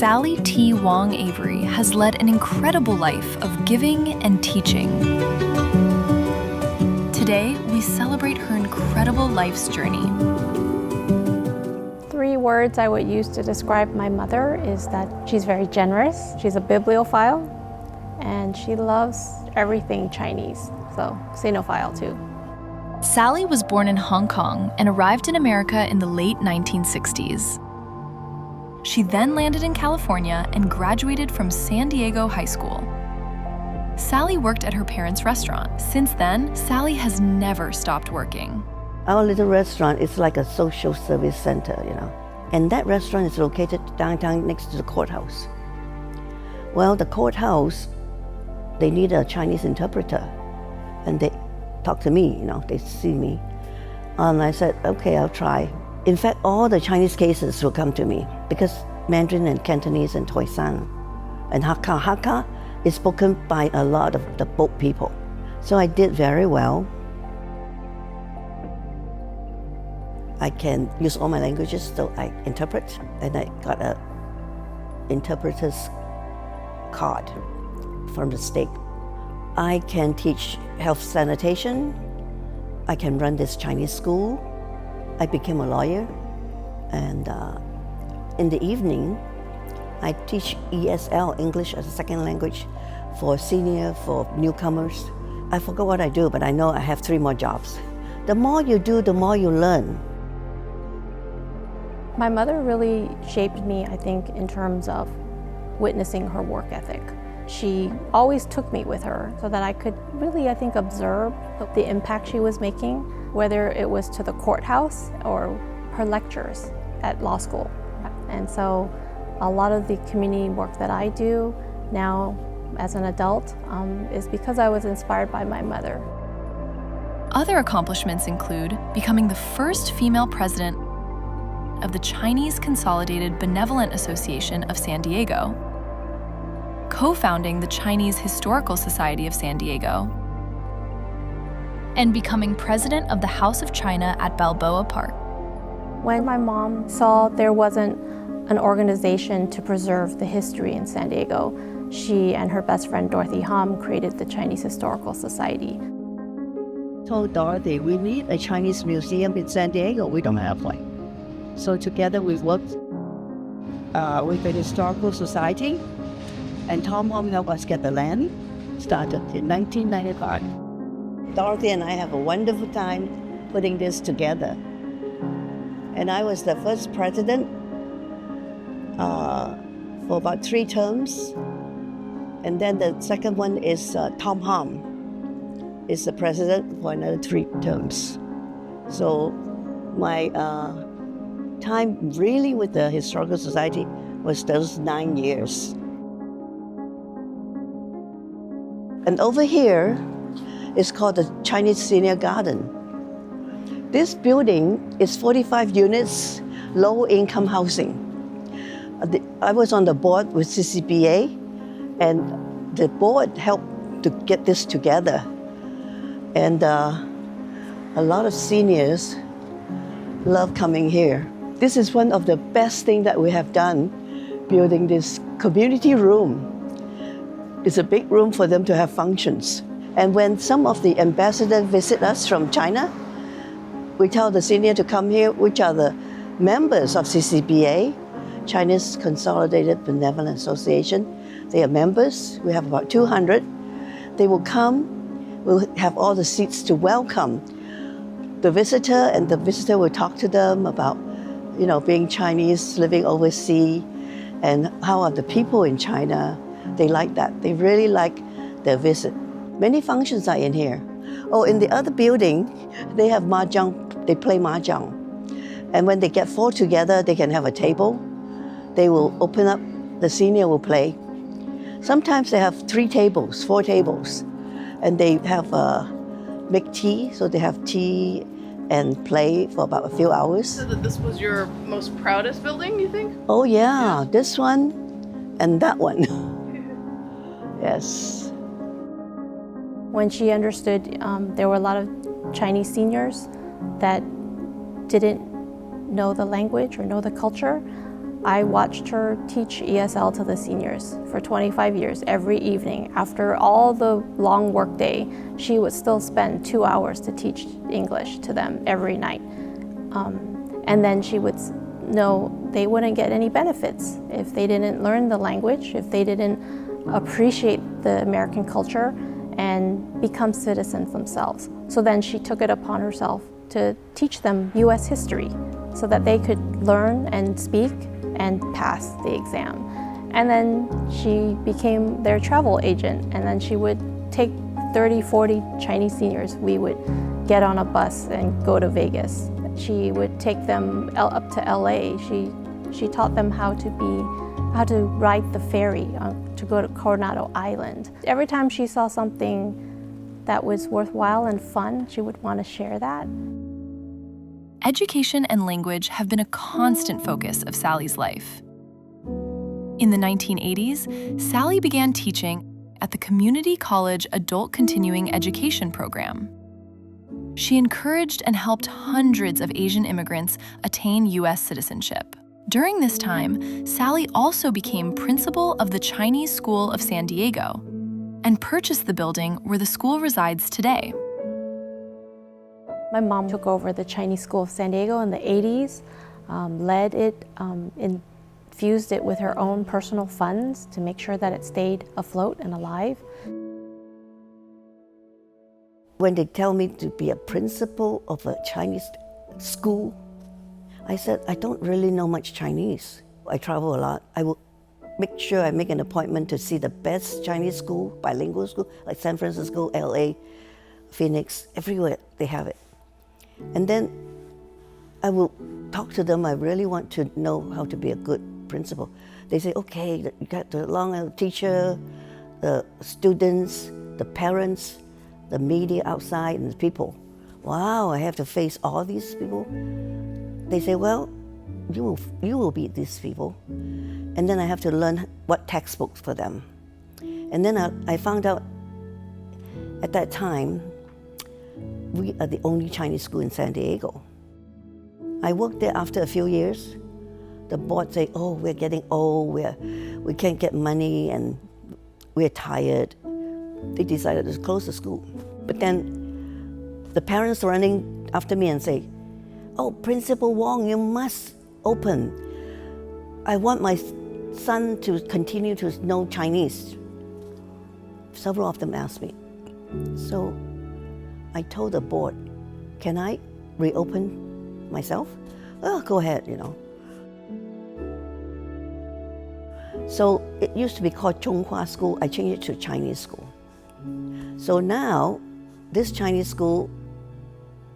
Sally T. WongAvery has led an incredible life of giving and teaching. Today, we celebrate her incredible life's journey. 3 words I would use to describe my mother is that she's very generous, she's a bibliophile, and she loves everything Chinese, so Sinophile too. Sally was born in Hong Kong and arrived in America in the late 1960s. She then landed in California and graduated from San Diego High School. Sally worked at her parents' restaurant. Since then, Sally has never stopped working. Our little restaurant is like a social service center, and that restaurant is located downtown next to the courthouse. Well, the courthouse, they need a Chinese interpreter, and they talk to me, they see me. And I said, okay, I'll try. In fact, all the Chinese cases will come to me because Mandarin and Cantonese and Toisan and Hakka. Hakka is spoken by a lot of the boat people. So I did very well. I can use all my languages, so I interpret, and I got an interpreter's card from the state. I can teach health sanitation. I can run this Chinese school. I became a lawyer, and in the evening, I teach ESL, English as a second language, for senior, for newcomers. I forgot what I do, but I know I have 3 more jobs. The more you do, the more you learn. My mother really shaped me, I think, in terms of witnessing her work ethic. She always took me with her so that I could really, I think, observe the impact she was making, whether it was to the courthouse or her lectures at law school. And so a lot of the community work that I do now as an adult is because I was inspired by my mother. Other accomplishments include becoming the first female president of the Chinese Consolidated Benevolent Association of San Diego, co-founding the Chinese Historical Society of San Diego, and becoming president of the House of China at Balboa Park. When my mom saw there wasn't an organization to preserve the history in San Diego, she and her best friend Dorothy Hom created the Chinese Historical Society. Told Dorothy, we need a Chinese museum in San Diego. We don't have one. So together we worked with the Historical Society, and Tom Hom helped us get the land, started in 1995. Dorothy and I have a wonderful time putting this together. And I was the first president for about 3 terms. And then the second one is Tom Hom is the president for another 3 terms. So my time really with the Historical Society was those 9 years. And over here is called the Chinese Senior Garden. This building is 45 units, low-income housing. I was on the board with CCBA, and the board helped to get this together. And a lot of seniors love coming here. This is one of the best things that we have done, building this community room. It's a big room for them to have functions. And when some of the ambassadors visit us from China, we tell the senior to come here, which are the members of CCBA, Chinese Consolidated Benevolent Association. They are members. We have about 200. They will come. We'll have all the seats to welcome the visitor, and the visitor will talk to them about, being Chinese, living overseas, and how are the people in China. They like that. They really like their visit. Many functions are in here. Oh, in the other building, they have mahjong. They play mahjong. And when they get 4 together, they can have a table. They will open up, the senior will play. Sometimes they have 3 tables, 4 tables. And they have make tea, so they have tea and play for about a few hours. So that this was your most proudest building, you think? Oh yeah, this one and that one. Yes. When she understood there were a lot of Chinese seniors that didn't know the language or know the culture, I watched her teach ESL to the seniors for 25 years every evening. After all the long work day, she would still spend 2 hours to teach English to them every night. And then she would know they wouldn't get any benefits if they didn't learn the language, if they didn't appreciate the American culture and become citizens themselves. So then she took it upon herself to teach them US history so that they could learn and speak and pass the exam. And then she became their travel agent, and then she would take 30, 40 Chinese seniors. We would get on a bus and go to Vegas. She would take them up to LA. She taught them how to ride the ferry to go to Coronado Island. Every time she saw something that was worthwhile and fun, she would want to share that. Education and language have been a constant focus of Sally's life. In the 1980s, Sally began teaching at the Community College Adult Continuing Education program. She encouraged and helped hundreds of Asian immigrants attain U.S. citizenship. During this time, Sally also became principal of the Chinese School of San Diego and purchased the building where the school resides today. My mom took over the Chinese School of San Diego in the 80s, led it, infused it with her own personal funds to make sure that it stayed afloat and alive. When they tell me to be a principal of a Chinese school, I said, I don't really know much Chinese. I travel a lot. I will make sure I make an appointment to see the best Chinese school, bilingual school, like San Francisco, LA, Phoenix, everywhere they have it. And then I will talk to them. I really want to know how to be a good principal. They say, okay, you got the long teacher, the students, the parents, the media outside, and the people. Wow, I have to face all these people. They say, well, you will be these people. And then I have to learn what textbooks for them. And then I found out at that time, we are the only Chinese school in San Diego. I worked there after a few years. The board say, oh, we're getting old, we can't get money, and we're tired. They decided to close the school. But then the parents running after me and say, oh, Principal Wong, you must open. I want my son to continue to know Chinese. Several of them asked me. So I told the board, can I reopen myself? Oh, go ahead, you know. So it used to be called Zhonghua School. I changed it to Chinese school. So now, this Chinese school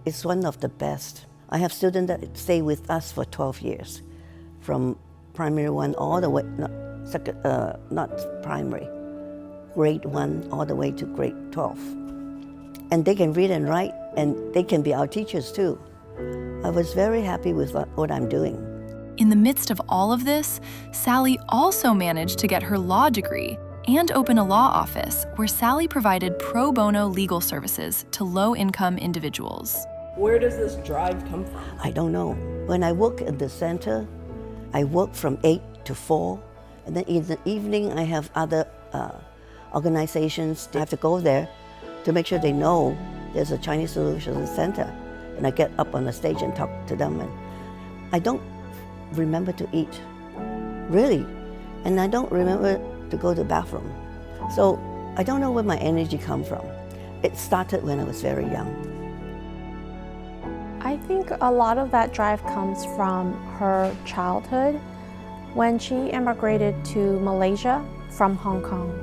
is one of the best. I have students that stay with us for 12 years, from primary 1 all the way, not primary, grade 1 all the way to grade 12. And they can read and write, and they can be our teachers too. I was very happy with what I'm doing. In the midst of all of this, Sally also managed to get her law degree and open a law office where Sally provided pro bono legal services to low-income individuals. Where does this drive come from? I don't know. When I work at the center, I work from 8 to 4, and then in the evening I have other organizations. I have to go there to make sure they know there's a Chinese Solutions Center. And I get up on the stage and talk to them. And I don't remember to eat, really. And I don't remember to go to the bathroom. So I don't know where my energy comes from. It started when I was very young. I think a lot of that drive comes from her childhood. When she immigrated to Malaysia from Hong Kong,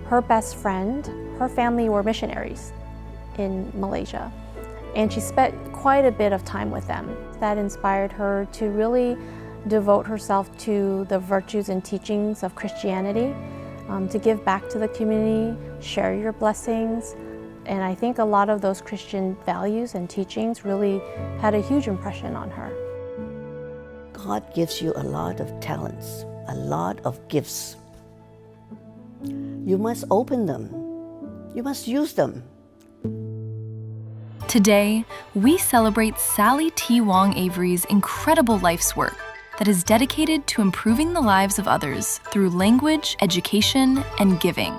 her best friend, her family were missionaries in Malaysia. And she spent quite a bit of time with them. That inspired her to really devote herself to the virtues and teachings of Christianity, to give back to the community, share your blessings. And I think a lot of those Christian values and teachings really had a huge impression on her. God gives you a lot of talents, a lot of gifts. You must open them. You must use them. Today, we celebrate Sally T. WongAvery's incredible life's work that is dedicated to improving the lives of others through language, education, and giving.